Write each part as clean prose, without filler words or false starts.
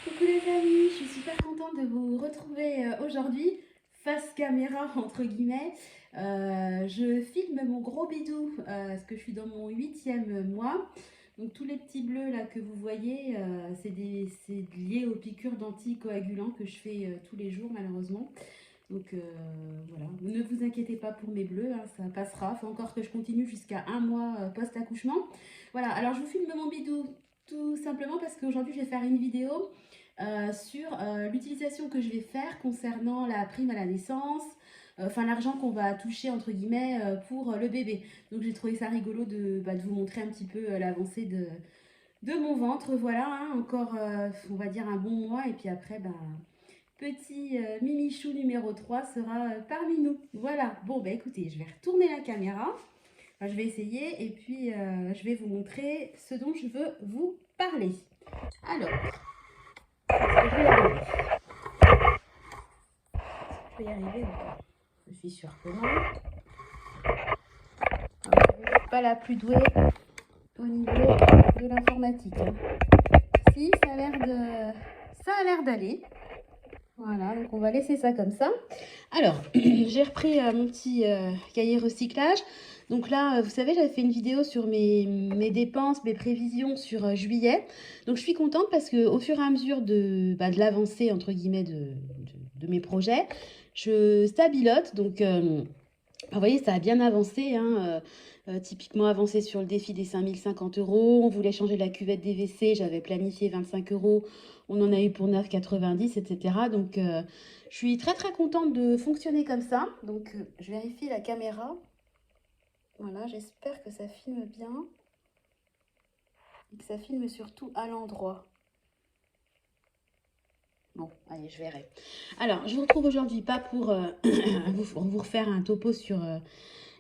Coucou les amis, je suis super contente de vous retrouver aujourd'hui, face caméra entre guillemets. Je filme mon gros bidou parce que je suis dans mon 8e mois. Donc tous les petits bleus là que vous voyez, c'est lié aux piqûres d'anticoagulants que je fais tous les jours malheureusement. Donc voilà, ne vous inquiétez pas pour mes bleus, hein, ça passera. Faut encore que je continue jusqu'à un mois post-accouchement. Voilà, alors je vous filme mon bidou tout simplement parce qu'aujourd'hui je vais faire une vidéo sur l'utilisation que je vais faire concernant la prime à la naissance, enfin l'argent qu'on va toucher entre guillemets pour le bébé. Donc j'ai trouvé ça rigolo de vous montrer un petit peu l'avancée de mon ventre. Voilà, hein, encore on va dire un bon mois et puis après, petit Mimichou numéro 3 sera parmi nous. Voilà, bon bah écoutez, je vais retourner la caméra. Enfin, je vais essayer et puis je vais vous montrer ce dont je veux vous parler. Alors, est-ce que je vais y arriver? Est-ce que je vais y arriver ou pas? Je suis sûre que non. Alors, je suis pas la plus douée au niveau de l'informatique, hein. Si, ça a l'air d'aller. Voilà, donc on va laisser ça comme ça. Alors, j'ai repris mon petit cahier recyclage. Donc là, vous savez, j'avais fait une vidéo sur mes dépenses, mes prévisions sur juillet. Donc je suis contente parce qu'au fur et à mesure de l'avancée, entre guillemets, de mes projets, je stabilote. Donc, vous voyez, ça a bien avancé, hein, typiquement avancé sur le défi des 5050 euros. On voulait changer la cuvette des WC, j'avais planifié 25 euros. On en a eu pour 9,90, etc. Donc, je suis très très contente de fonctionner comme ça. Donc, je vérifie la caméra. Voilà, j'espère que ça filme bien. Et que ça filme surtout à l'endroit. Bon, allez, je verrai. Alors, je vous retrouve aujourd'hui pas pour vous refaire un topo sur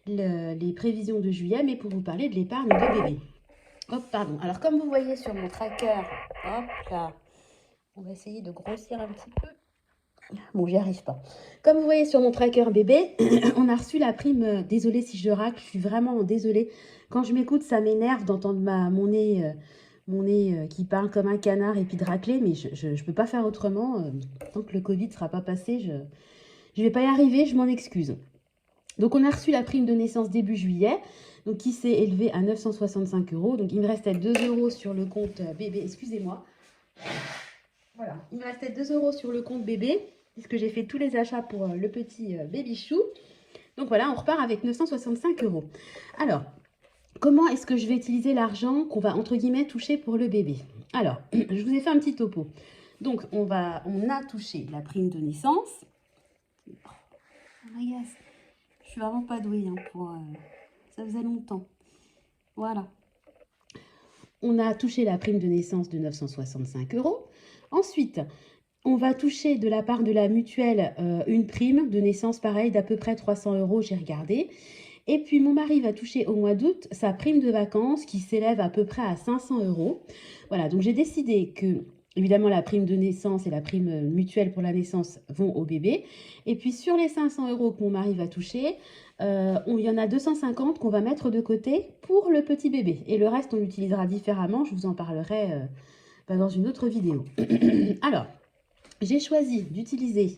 les prévisions de juillet, mais pour vous parler de l'épargne de bébé. Hop, pardon. Alors, comme vous voyez sur mon tracker, hop là, on va essayer de grossir un petit peu. Bon, j'y arrive pas. Comme vous voyez sur mon tracker bébé, on a reçu la prime. Désolée si je racle, je suis vraiment désolée. Quand je m'écoute, ça m'énerve d'entendre mon nez qui parle comme un canard et puis de racler, mais je peux pas faire autrement. Tant que le Covid ne sera pas passé, je vais pas y arriver, je m'en excuse. Donc, on a reçu la prime de naissance début juillet, donc qui s'est élevée à 965 euros. Donc, il me restait 2 euros sur le compte bébé. Excusez-moi. Voilà, il me restait 2 euros sur le compte bébé, puisque j'ai fait tous les achats pour le petit baby chou. Donc voilà, on repart avec 965 euros. Alors, comment est-ce que je vais utiliser l'argent qu'on va, entre guillemets, toucher pour le bébé? Alors, je vous ai fait un petit topo. Donc, on a touché la prime de naissance. Regarde, je suis vraiment pas douée, hein, pour... ça faisait longtemps. Voilà. On a touché la prime de naissance de 965 euros. Ensuite, on va toucher de la part de la mutuelle une prime de naissance pareil d'à peu près 300 euros, j'ai regardé. Et puis mon mari va toucher au mois d'août sa prime de vacances qui s'élève à peu près à 500 euros. Voilà, donc j'ai décidé que évidemment la prime de naissance et la prime mutuelle pour la naissance vont au bébé. Et puis sur les 500 euros que mon mari va toucher, il y en a 250 qu'on va mettre de côté pour le petit bébé. Et le reste, on l'utilisera différemment. Je vous en parlerai dans une autre vidéo. Alors, j'ai choisi d'utiliser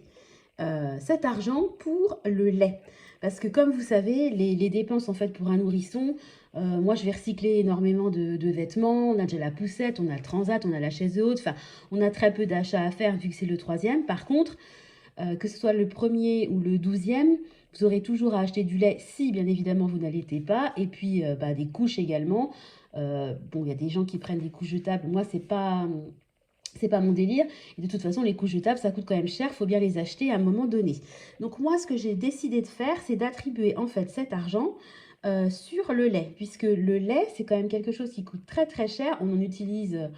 cet argent pour le lait. Parce que comme vous savez, les dépenses en fait pour un nourrisson, moi je vais recycler énormément de vêtements, on a déjà la poussette, on a le transat, on a la chaise haute, enfin on a très peu d'achats à faire vu que c'est le 3e. Par contre, que ce soit le 1er ou le 12e, vous aurez toujours à acheter du lait si bien évidemment vous n'allaitez pas. Et puis des couches également. Bon, il y a des gens qui prennent des couches jetables. Moi, c'est pas mon délire. Et de toute façon, les couches jetables, ça coûte quand même cher. Il faut bien les acheter à un moment donné. Donc moi, ce que j'ai décidé de faire, c'est d'attribuer en fait cet argent sur le lait. Puisque le lait, c'est quand même quelque chose qui coûte très très cher. On en utilise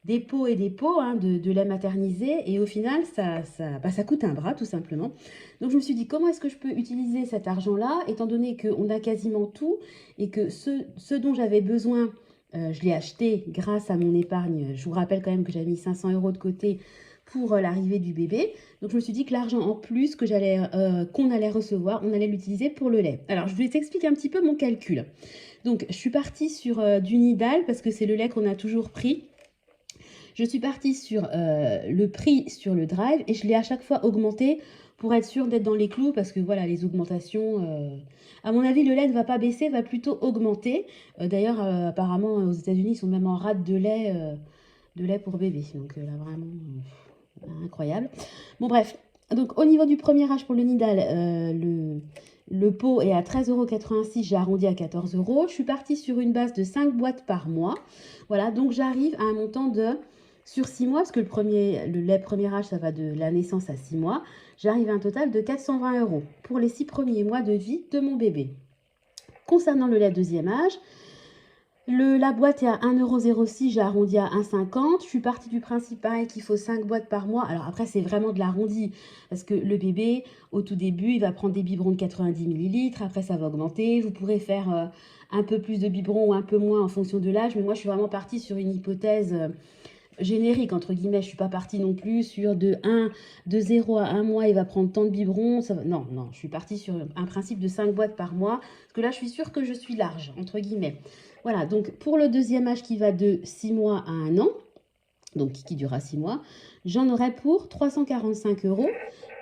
des pots et des pots, hein, de lait maternisé. Et au final, ça coûte un bras tout simplement. Donc je me suis dit, comment est-ce que je peux utiliser cet argent-là, étant donné qu'on a quasiment tout et que ce dont j'avais besoin, je l'ai acheté grâce à mon épargne. Je vous rappelle quand même que j'avais mis 500 euros de côté pour l'arrivée du bébé. Donc je me suis dit que l'argent en plus qu'on allait recevoir, on allait l'utiliser pour le lait. Alors je vous explique un petit peu mon calcul. Donc je suis partie sur du Nidal parce que c'est le lait qu'on a toujours pris. Je suis partie sur le prix sur le drive et je l'ai à chaque fois augmenté pour être sûre d'être dans les clous parce que voilà, les augmentations, à mon avis, le lait ne va pas baisser, va plutôt augmenter. D'ailleurs, apparemment, aux États-Unis, ils sont même en rate de lait pour bébé. Donc là, vraiment, incroyable. Bon, bref. Donc, au niveau du premier âge pour le Nidal, le pot est à 13,86 €, j'ai arrondi à 14 €. Je suis partie sur une base de 5 boîtes par mois. Voilà, donc j'arrive à un montant de, sur 6 mois, parce que le lait premier âge, ça va de la naissance à 6 mois, j'arrive à un total de 420 € pour les 6 premiers mois de vie de mon bébé. Concernant le lait deuxième âge, la boîte est à 1,06 €, j'ai arrondi à 1,50 €. Je suis partie du principe pareil qu'il faut 5 boîtes par mois. Alors après, c'est vraiment de l'arrondi parce que le bébé, au tout début, il va prendre des biberons de 90 millilitres. Après, ça va augmenter. Vous pourrez faire un peu plus de biberons ou un peu moins en fonction de l'âge. Mais moi, je suis vraiment partie sur une hypothèse générique, entre guillemets. Je ne suis pas partie non plus sur de 0 à 1 mois, il va prendre tant de biberons. Non, non, je suis partie sur un principe de 5 boîtes par mois. Parce que là, je suis sûre que je suis large, entre guillemets. Voilà, donc pour le deuxième âge qui va de 6 mois à 1 an, donc qui durera 6 mois, j'en aurai pour 345 €.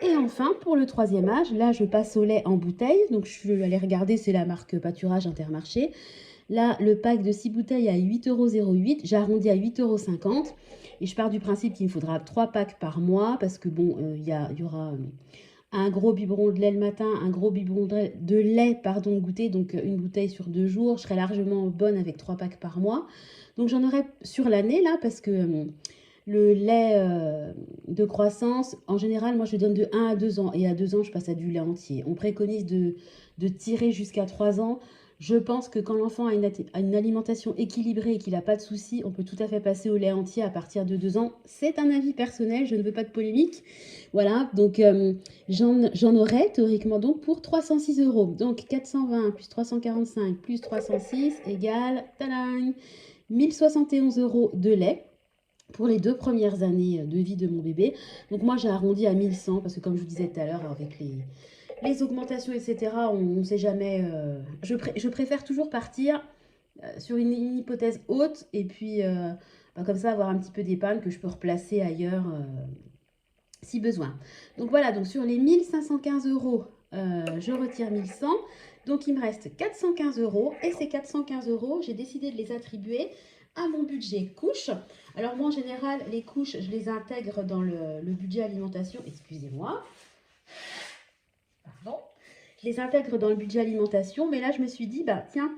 Et enfin, pour le troisième âge, là, je passe au lait en bouteille. Donc, je suis allée regarder, c'est la marque Pâturage Intermarché. Là, le pack de 6 bouteilles à 8,08 €. J'ai arrondi à 8,50 €. Et je pars du principe qu'il me faudra 3 packs par mois parce que bon, il y aura un gros biberon de lait le matin, un gros biberon de lait, pardon, goûter, donc une bouteille sur 2 jours. Je serai largement bonne avec 3 packs par mois. Donc j'en aurai sur l'année là parce que le lait de croissance, en général, moi je donne de 1 à 2 ans. Et à 2 ans, je passe à du lait entier. On préconise de tirer jusqu'à 3 ans. Je pense que quand l'enfant a une alimentation équilibrée et qu'il n'a pas de soucis, on peut tout à fait passer au lait entier à partir de 2 ans. C'est un avis personnel, je ne veux pas de polémique. Voilà, donc j'en aurai théoriquement donc pour 306 €. Donc 420 plus 345 plus 306 égale, tadam, 1071 € de lait pour les 2 premières années de vie de mon bébé. Donc moi j'ai arrondi à 1100 parce que comme je vous disais tout à l'heure, avec les augmentations, etc., on ne sait jamais. Je préfère toujours partir sur une hypothèse haute et puis comme ça avoir un petit peu d'épargne que je peux replacer ailleurs si besoin. Donc voilà, donc sur les 1515 €, je retire 1100. Donc il me reste 415 € et ces 415 €, j'ai décidé de les attribuer à mon budget couche. Alors moi en général, les couches, je les intègre dans le budget alimentation. Excusez-moi. Pardon. Je les intègre dans le budget alimentation, mais là je me suis dit, bah tiens,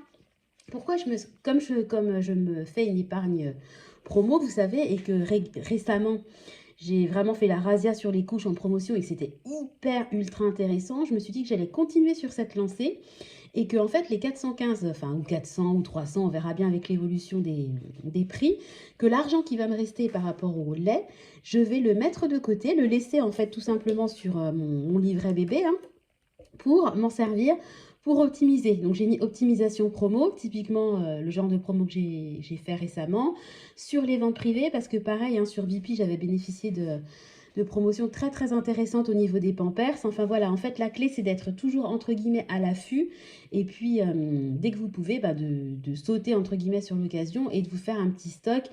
pourquoi comme je me fais une épargne promo, vous savez, et que récemment j'ai vraiment fait la razzia sur les couches en promotion et que c'était hyper ultra intéressant, je me suis dit que j'allais continuer sur cette lancée et que en fait les 415, enfin ou 400 ou 300, on verra bien avec l'évolution des prix, que l'argent qui va me rester par rapport au lait, je vais le mettre de côté, le laisser en fait tout simplement sur mon livret bébé, hein, pour m'en servir, pour optimiser. Donc j'ai mis optimisation promo, typiquement le genre de promo que j'ai fait récemment, sur les ventes privées, parce que pareil, hein, sur Bipi, j'avais bénéficié de promotions très très intéressantes au niveau des Pampers. Enfin voilà, en fait la clé c'est d'être toujours entre guillemets à l'affût et puis dès que vous pouvez, de sauter entre guillemets sur l'occasion et de vous faire un petit stock.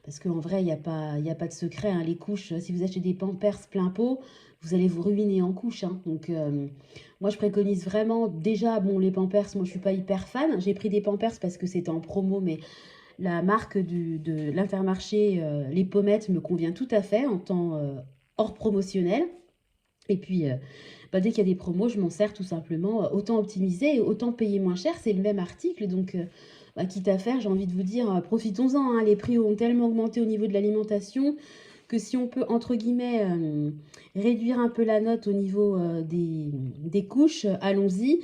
Parce qu'en vrai, il n'y a pas de secret, hein. Les couches, si vous achetez des Pampers plein pot, vous allez vous ruiner en couches, hein. Donc, moi, je préconise vraiment, déjà, bon, les Pampers, moi, je ne suis pas hyper fan. J'ai pris des Pampers parce que c'était en promo, mais la marque de l'Intermarché, les pommettes, me convient tout à fait en temps hors promotionnel. Et puis, dès qu'il y a des promos, je m'en sers tout simplement. Autant optimiser et autant payer moins cher, c'est le même article. Donc, quitte à faire, j'ai envie de vous dire, profitons-en, hein. Les prix ont tellement augmenté au niveau de l'alimentation que si on peut, entre guillemets, réduire un peu la note au niveau des couches, allons-y.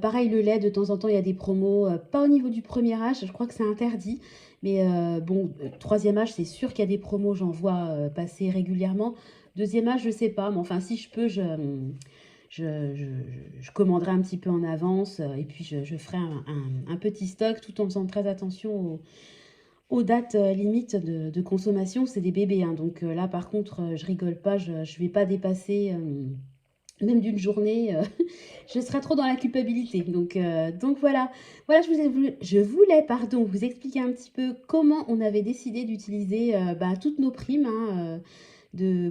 Pareil, le lait, de temps en temps, il y a des promos, pas au niveau du premier âge, je crois que c'est interdit. Mais bon, troisième âge, c'est sûr qu'il y a des promos, j'en vois passer régulièrement. Deuxième âge, je sais pas, mais enfin, si je peux, je commanderai un petit peu en avance et puis je ferai un petit stock tout en faisant très attention aux dates limites de consommation. C'est des bébés, hein, donc là, par contre, je rigole pas, je vais pas dépasser même d'une journée, je serais trop dans la culpabilité. Donc voilà, voilà, je voulais pardon, vous expliquer un petit peu comment on avait décidé d'utiliser toutes nos primes hein,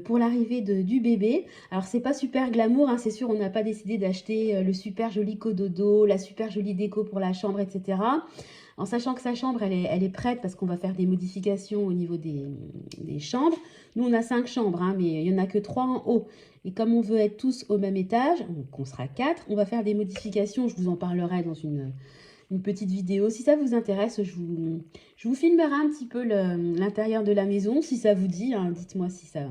pour l'arrivée du bébé. Alors c'est pas super glamour, hein, c'est sûr, on n'a pas décidé d'acheter le super joli cododo, la super jolie déco pour la chambre, etc. En sachant que sa chambre, elle est prête parce qu'on va faire des modifications au niveau des chambres. Nous, on a 5 chambres, hein, mais il n'y en a que 3 en haut. Et comme on veut être tous au même étage, donc on sera 4, on va faire des modifications. Je vous en parlerai dans une petite vidéo. Si ça vous intéresse, je vous filmerai un petit peu l'intérieur de la maison. Si ça vous dit, hein, dites-moi si ça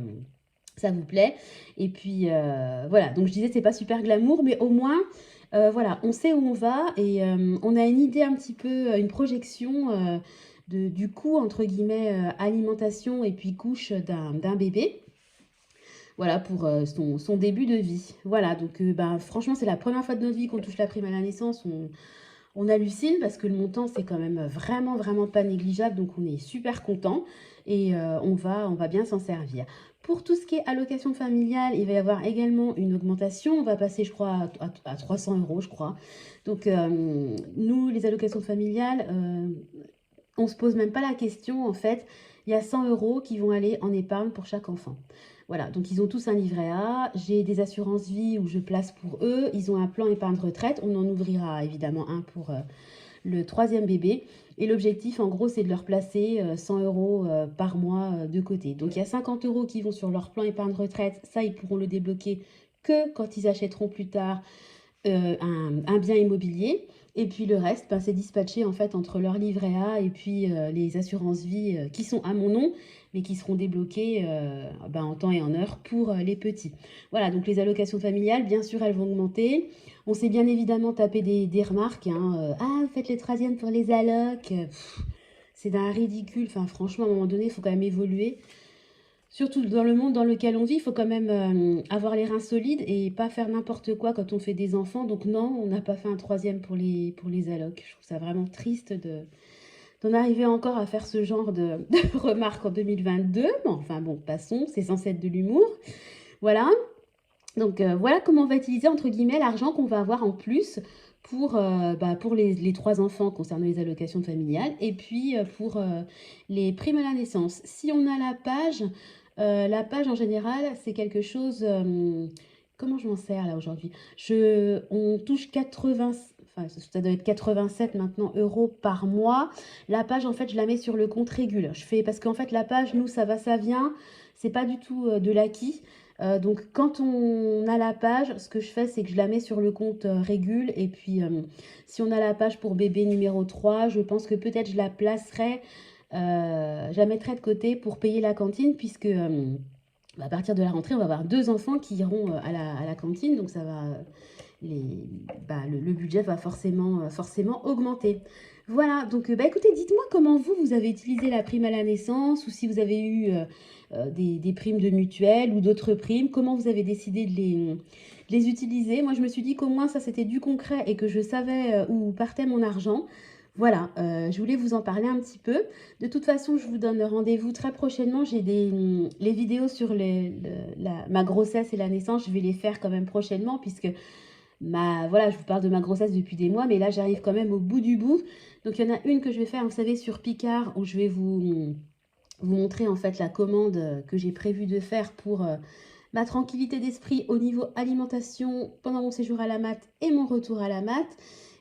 vous plaît. Et puis, voilà. Donc, je disais, c'est pas super glamour, mais au moins... voilà, on sait où on va et on a une idée un petit peu, une projection du coût, entre guillemets, alimentation et puis couche d'un bébé. Voilà, pour son début de vie. Voilà, donc franchement, c'est la première fois de notre vie qu'on touche la prime à la naissance. On hallucine parce que le montant, c'est quand même vraiment, vraiment pas négligeable. Donc, on est super content et on va bien s'en servir. Pour tout ce qui est allocation familiale, il va y avoir également une augmentation. On va passer, je crois, à 300 €, je crois. Donc, nous, les allocations familiales, on ne se pose même pas la question. En fait, il y a 100 € qui vont aller en épargne pour chaque enfant. Voilà, donc ils ont tous un livret A. J'ai des assurances vie où je place pour eux. Ils ont un plan épargne retraite. On en ouvrira évidemment un pour le 3e bébé. Et l'objectif, en gros, c'est de leur placer 100 € par mois de côté. Donc, il y a 50 € qui vont sur leur plan épargne retraite. Ça, ils pourront le débloquer que quand ils achèteront plus tard un bien immobilier. Et puis, le reste, c'est dispatché en fait entre leur livret A et puis les assurances vie qui sont à mon nom, mais qui seront débloquées en temps et en heure pour les petits. Voilà, donc les allocations familiales, bien sûr, elles vont augmenter. On s'est bien évidemment tapé des remarques. Hein, ah, vous faites les 3e pour les allocs. C'est d'un ridicule. Enfin, franchement, à un moment donné, il faut quand même évoluer. Surtout dans le monde dans lequel on vit, il faut quand même avoir les reins solides et pas faire n'importe quoi quand on fait des enfants. Donc non, on n'a pas fait un 3e pour les allocs. Je trouve ça vraiment triste d'en arriver encore à faire ce genre de remarques en 2022. Mais enfin bon, passons, c'est censé être de l'humour. Voilà. Donc voilà comment on va utiliser entre guillemets l'argent qu'on va avoir en plus pour les 3 enfants concernant les allocations familiales et puis pour les primes à la naissance. Si on a la page en général, c'est quelque chose... comment je m'en sers là aujourd'hui? On touche 80... Enfin, ça doit être 87 maintenant euros par mois. La page, en fait, je la mets sur le compte Régule. Parce qu'en fait, la page, nous, ça va, ça vient. C'est pas du tout de l'acquis. Donc, quand on a la page, ce que je fais, c'est que je la mets sur le compte Régule. Et puis, si on a la page pour bébé numéro 3, je pense que peut-être je la placerai, je la mettrai de côté pour payer la cantine, puisque à partir de la rentrée, on va avoir 2 enfants qui iront à la cantine. Donc, ça va, le budget va forcément augmenter. Voilà, donc écoutez, dites-moi comment vous avez utilisé la prime à la naissance ou si vous avez eu des primes de mutuelle ou d'autres primes, comment vous avez décidé de les utiliser. Moi, je me suis dit qu'au moins ça c'était du concret et que je savais où partait mon argent. Voilà, je voulais vous en parler un petit peu. De toute façon, je vous donne rendez-vous très prochainement. J'ai les vidéos sur ma grossesse et la naissance, je vais les faire quand même prochainement puisque voilà, je vous parle de ma grossesse depuis des mois, mais là, j'arrive quand même au bout du bout. Donc, il y en a une que je vais faire, vous savez, sur Picard, où je vais vous montrer en fait la commande que j'ai prévu de faire pour ma tranquillité d'esprit au niveau alimentation pendant mon séjour à la mat et mon retour à la mat.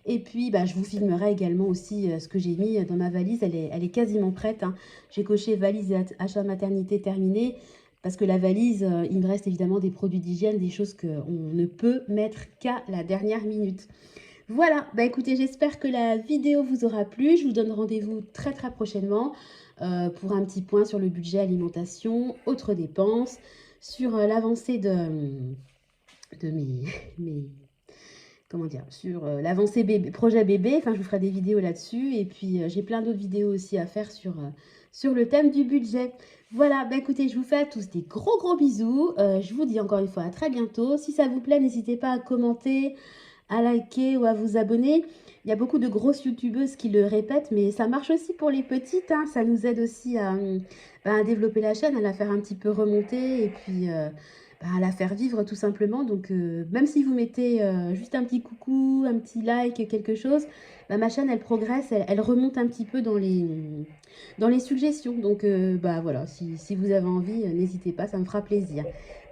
Et puis, je vous filmerai également aussi ce que j'ai mis dans ma valise. Elle est quasiment prête. Hein. J'ai coché valise et achat maternité terminé. Parce que la valise, il me reste évidemment des produits d'hygiène, des choses qu'on ne peut mettre qu'à la dernière minute. Voilà, écoutez, j'espère que la vidéo vous aura plu. Je vous donne rendez-vous très très prochainement pour un petit point sur le budget alimentation, autres dépenses, sur l'avancée de mes comment dire, sur l'avancée projet bébé. Enfin, je vous ferai des vidéos là-dessus. Et puis, j'ai plein d'autres vidéos aussi à faire sur le thème du budget. Voilà, écoutez, je vous fais à tous des gros gros bisous. Je vous dis encore une fois à très bientôt. Si ça vous plaît, n'hésitez pas à commenter, à liker ou à vous abonner. Il y a beaucoup de grosses youtubeuses qui le répètent, mais ça marche aussi pour les petites, hein. Ça nous aide aussi à développer la chaîne, à la faire un petit peu remonter et puis à la faire vivre tout simplement. Donc, même si vous mettez juste un petit coucou, un petit like, quelque chose, bah, ma chaîne, elle progresse, elle remonte un petit peu dans les suggestions. Donc, voilà, si vous avez envie, n'hésitez pas, ça me fera plaisir.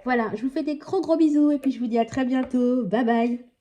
Voilà, je vous fais des gros bisous et puis je vous dis à très bientôt. Bye bye!